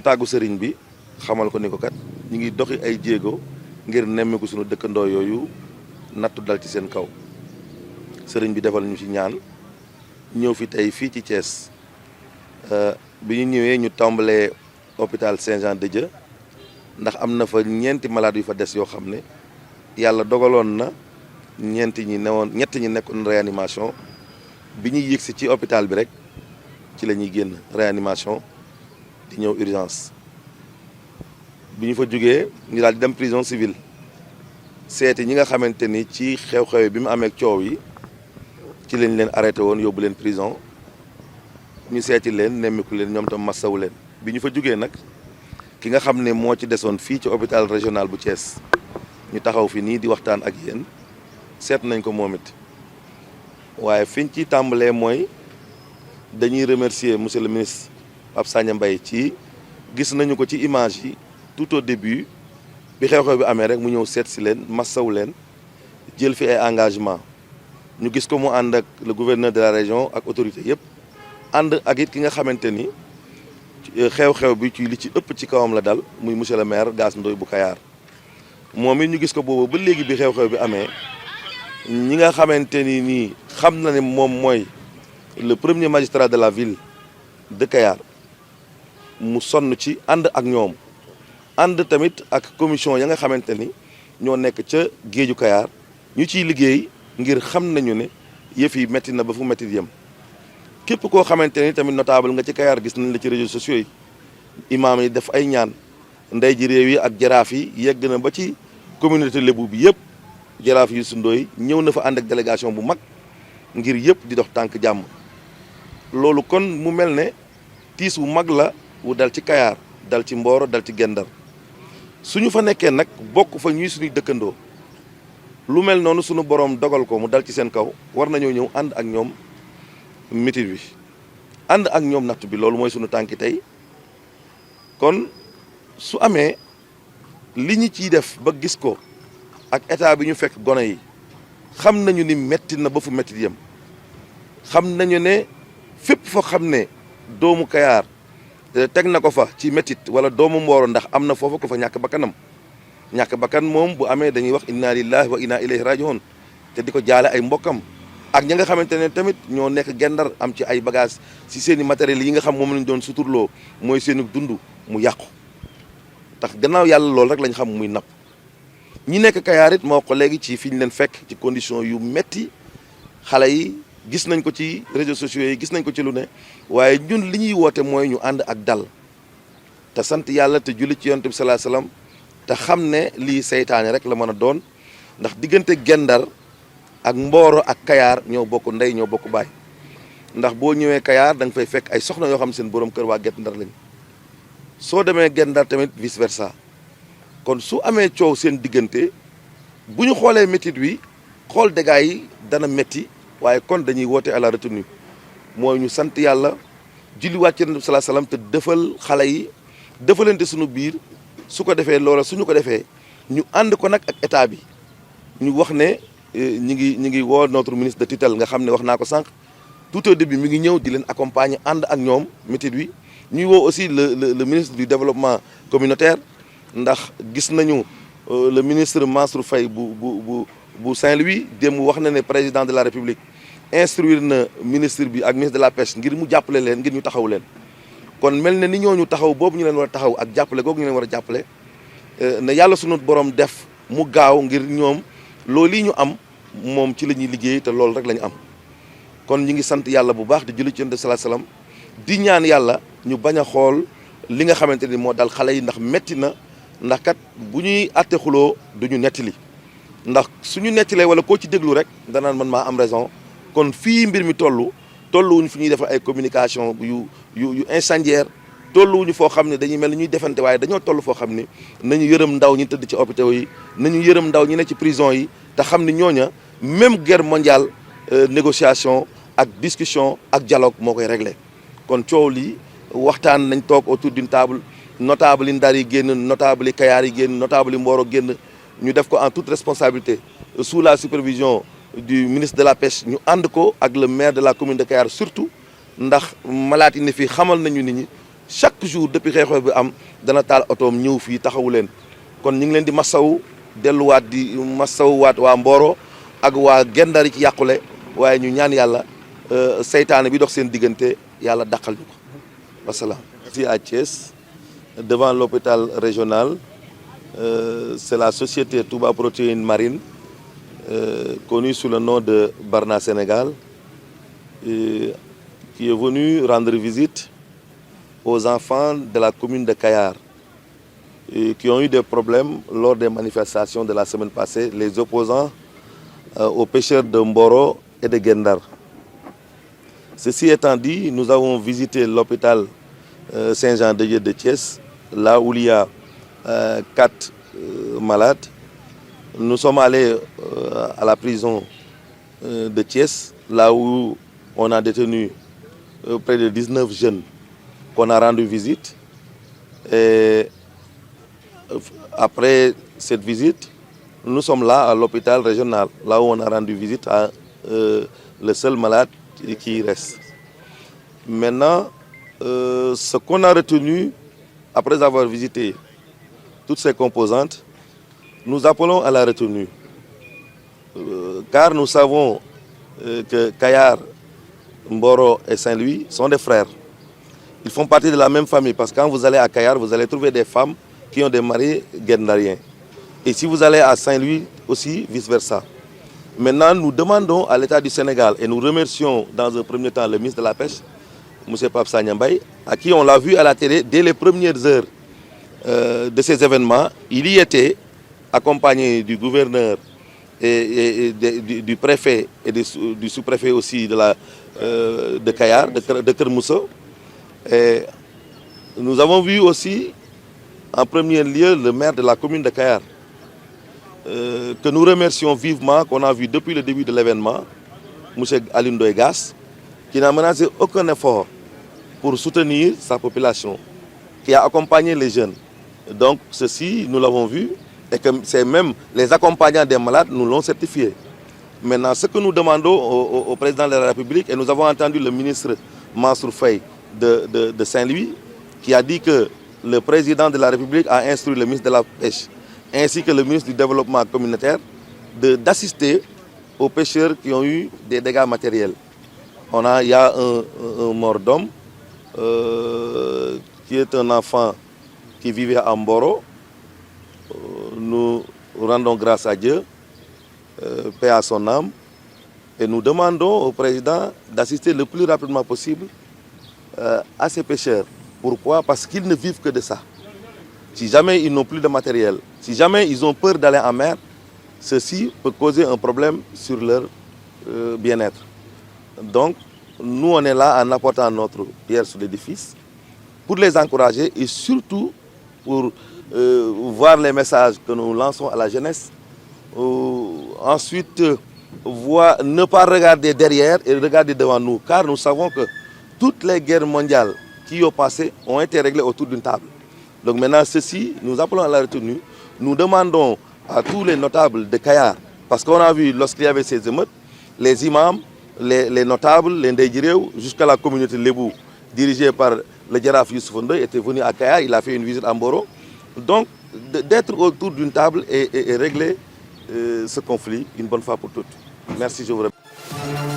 tàggu sëriñ bi xamal ko ni ko kat ñu ngi doxi ay jéego ngir nemmeeku sunu dëkkandoo yooyu nattu dal ci seen kaw sëriñ bi defal ñu ci ñaan ñëw fi tey fii ci Thiès bi ñu ñëwee ñu tàmbalee hôpital Saint-Jean-de-Dieu ndax am na fa ñeenti malade yu fa des yoo xam ne yàlla dogaloon na ñett ñi nekkoon réanimation bi ñuy yëgsi ci hôpital bi rek ci la ñuy génn réanimation di ñëw urgence bi ñu fa jógee ñu daal di dem prison civile seeti ñi nga xamante ni ci xew-xew bi mu amee coow yi ci lañ leen arrêté woon yóbbu leen prison ñu seeti leen nemmiku leen ñoom tam massawu leen bi ñu fa jógee nag ki nga xam ne moo ci desoon fii ci hôpital régional bu Thiès ñu taxaw fi nii di waxtaan ak yéen seet nañ ko moom it waaye fiñ ci tàmbalee mooy dañuy remercier monsieur le ministre Pape Sagna Mbaye ci gis nañu ko ci image yi tout au début bi xew-xew bi amee rek mu ñëw seet si leen massawu leen jël fi ay engagement ñu gis ko mu ànd ak le gouverneur de la région ak autorité yëpp ànd ak it ki nga xamante ni xew-xew bi ci li ci ëpp ci kawam la dal muy monsieur le maire Gass Ndoye bu Kayar moom it ñu gis ko boobu ba léegi bi xew-xew bi amee ñi nga xamante ni nii xam na ne moom mooy le premier magistrat de la ville de Kayar mu sonn ci ànd ak ñoom ànd tamit ak commission ya nga xamante ni ñoo nekk ca géeju Kayar ñu ciy liggéey ngir xam nañu ne yëf yi métti na ba fu métti yem képp koo xamante ni tamit notable nga ci Kayar gis nañ la ci réseaux sociaux yi imaam yi def ay ñaan ndey ji réew yi ak jaraaf yi yegg na ba ci communauté lébu bi yëpp jaraaf yi sundooy ñëw na fa ànd ak délégation bu mag ngir yëpp di dox tànk jàmm loolu kon mu mel ne tiis wu mag la wu dal ci Kayar dal ci Mboro dal ci Gendar suñu fa nekkee nag bokk fa ñuy suñuy dëkkandoo lu mel noonu suñu borom dogal ko mu dal ci seen kaw war nañoo ñëw ànd ak ñoom mitit bi ànd ak ñoom natt bi loolu mooy suñu tànki tey kon su amee li ñu ciy def ba gis ko ak état bi ñu fekk gone yi xam nañu ni metti na ba fu metti yem xam nañu ne fépp foo xam ne doomu Kayar teg na ko fa ci métit wala doomu Mboro ndax am na foofu ko fa ñàkk bakkanam ñàkk bakkan moom bu amee dañuy wax inna lillahi wa inna ilayhi rajiun te di ko jaale ay mbokkam ak ñi nga xamante ne tamit ñoo nekk Gendar am ci ay bagages si seen i matériels yi nga xam moom lañ doon suturloo mooy seen dund mu yàqu tax gannaaw yàlla loolu rek lañ xam muy napp ñi nekk Kayar it moo ko léegi ci fi ñu leen fekk ci condition yu metti xale yi gis nañ ko ci réseaux sociaux yi gis nañ ko ci lu ne waaye ñun li ñuy woote mooy ñu ànd ak dal te sant yàlla te julli ci yonent bi salaa salaam te xam ne lii seytaane rek la mën a doon ndax diggante Gendar ak Mboro ak Kayar ñoo bokk ndey ñoo bokk baay ndax boo ñëwee Kayar da nga fay fekk ay soxna yoo xam seen borom kër waa Gendar lañ soo demee Gendar tamit vice versa kon su amee coow seen diggante bu ñu xoolee métit wi xool dégâts yi dana métti waaye kon dañuy woote à la retenue mooy ñu sant yàlla julliwaat ci Yonent bi salaa salaam te defal xale yi defalante suñu biir su ko defee loola suñu ko defee ñu ànd ko nag ak état bi ñu wax ne ñi ngi woo notre ministre de tutelle nga xam ne wax naa ko sànq tout au début mi ngi ñëw di leen accompagner ànd ak ñoom métit wi ñuy woo aussi le ministre du développement communautaire ndax gis nañu le ministre Mansour Faye bu Saint-Louis démb wax na ne président de la République instruire na ministre bi ak ministre de la pêche ngir mu jàppale leen ngir ñu taxaw leen kon mel na ni ñooñu taxaw boobu ñu leen war a taxaw ak jàppale googu ñu leen war a jàppale ne yàlla sunu borom def mu gaaw ngir ñoom loolu yi ñu am moom ci la ñuy liggéey te loolu rek la ñu am kon ñu ngi sant yàlla bu baax di julli ci Yonent bi sallallahu alayhi wasallam di ñaan yàlla ñu bañ a xool li nga xamante ni moo dal xale yi ndax metti na ndax kat bu ñuy àtte xuloo du ñu nettali ndax suñu nettilee wala koo ci déglu rek danaan man maa am raison kon fii mbir mi tolluwuñu fi ñuy def ay communication yu incendiaire tolluwuñu foo xam ne dañuy mel ni ñuy defante waaye dañoo toll foo xam ni nañu yërëm ndaw ñi tëdd ci hôpitaux yi nañu yërëm ndaw ñi ne ci prison yi te xam ni ñooña même guerre mondiale négociation ak discussion ak dialogue moo koy réglé kon coow lii waxtaan nañ toog autour d'une table notable yi Ndar yi génn notable yi Kayar yi génn notable yi Mboro génn ñu def ko en toute responsabilité sous la supervision du ministre de la pêche ñu ànd ko ak le maire de la commune de Kayar surtout ndax malaat yi ne fii xamal nañu nit ñi chaque jour depuis xeexoo bi am dana taal otoom ñëw fii taxawu leen kon ñu ngi leen di masawu delluwaat di masawuwaat waa Mboro ak waa Gendar yi ci yàqule waaye ñu ñaan yàlla seytaane bi dox seen diggante yàlla dàqal ñu ko wasalaam. Ici à Thiès devant l'hôpital régional c'est la société Touba Protéines Marines connue sous le nom de Barna Sénégal qui est venue rendre visite aux enfants de la commune de Kayar qui ont eu des problèmes lors des manifestations de la semaine passée, les opposants aux pêcheurs de Mboro et de Gendar. Ceci étant dit, nous avons visité l'hôpital Saint-Jean-de-Dieu de Thiès, là où il y a 4 malades. Nous sommes allés à la prison de Thiès, là où on a détenu près de 19 jeunes qu'on a rendu visite. Et après cette visite, nous sommes là à l'hôpital régional, là où on a rendu visite à le seul malade qui reste. Maintenant, ce qu'on a retenu, après avoir visité toutes ces composantes, nous appelons à la retenue. Car nous savons que Kayar, Mboro et Saint-Louis sont des frères. Ils font partie de la même famille parce que quand vous allez à Kayar, vous allez trouver des femmes qui ont des maris gendariens. Et si vous allez à Saint-Louis aussi, vice-versa. Maintenant, nous demandons à l'État du Sénégal et nous remercions dans un premier temps le ministre de la Pêche, M. Pape Sagna Mbaye, à qui on l'a vu à la télé dès les premières heures de ces événements. Il y était accompagné du gouverneur et du préfet et du sous-préfet aussi de Kayar, de Kermoussa. Et nous avons vu aussi en premier lieu le maire de la commune de Kayar, que nous remercions vivement, qu'on a vu depuis le début de l'événement, M. Alioune Ndoye Gass, qui n'a menacé aucun effort pour soutenir sa population, qui a accompagné les jeunes. Donc ceci, nous l'avons vu, et que c'est même les accompagnants des malades nous l'ont certifié. Maintenant, ce que nous demandons au président de la République, et nous avons entendu le ministre Mansour Faye de Saint-Louis, qui a dit que le président de la République a instruit le ministre de la Pêche, ainsi que le ministre du Développement communautaire, d'assister aux pêcheurs qui ont eu des dégâts matériels. Il y a un mort d'homme, qui est un enfant qui vivait à Mboro. Nous rendons grâce à Dieu, paix à son âme, et nous demandons au président d'assister le plus rapidement possible à ces pêcheurs. Pourquoi? Parce qu'ils ne vivent que de ça. Si jamais ils n'ont plus de matériel, si jamais ils ont peur d'aller en mer, ceci peut causer un problème sur leur bien-être. Donc, nous, on est là en apportant notre pierre sur l'édifice pour les encourager et surtout pour voir les messages que nous lançons à la jeunesse. Ensuite, ne pas regarder derrière et regarder devant nous, car nous savons que toutes les guerres mondiales qui ont passé ont été réglées autour d'une table. Donc maintenant, ceci, nous appelons à la retenue. Nous demandons à tous les notables de Kayar, parce qu'on a vu lorsqu'il y avait ces émeutes, les imams, les notables, les Ndeyjirew, jusqu'à la communauté Lébou, dirigée par le Djaraf Youssouf Ndoye, était venu à Kayar, il a fait une visite à Mboro. Donc, d'être autour d'une table et régler ce conflit une bonne fois pour toutes. Merci, je vous remercie.